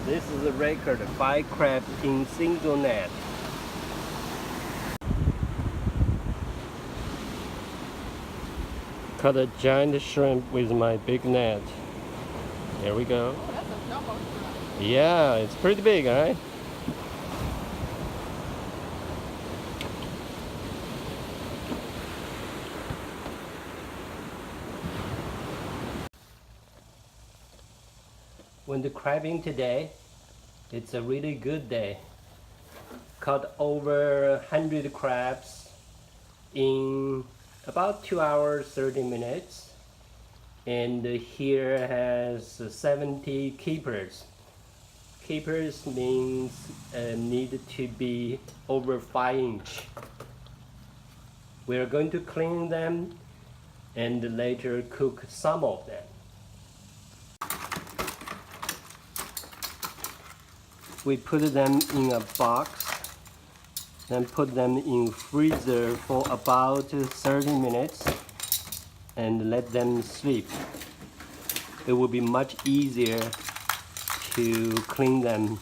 This is a record, 5 crab in single net. Caught a giant shrimp with my big net. Here we go. Oh, that's a jumbo shrimp. Yeah, it's pretty big, right? When the crabbing today, it's a really good day. Caught over 100 crabs in about 2 hours 30 minutes, and here has 70 keepers. Keepers means need to be over 5 inch. We are going to clean them and later cook some of them. We put them in a box, then put them in freezer for about 30 minutes and let them sleep. It will be much easier to clean them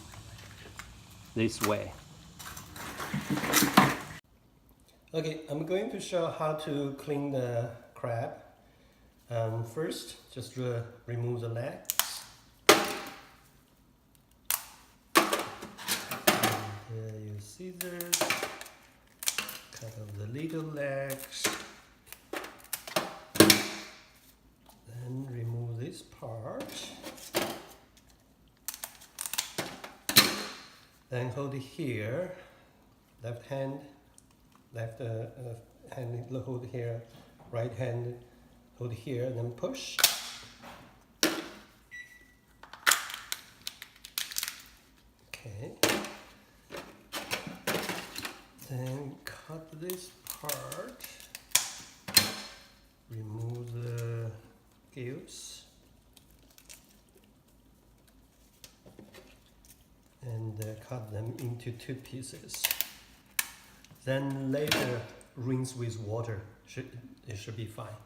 this way. Okay, I'm going to show how to clean the crab. First, just remove the leg. Use scissors, cut off the little legs, then remove this part, then hold it here, left hand hold here, right hand hold here, then push. Okay. Then cut this part, remove the gills, and cut them into 2 pieces. Then later rinse with water, it should be fine.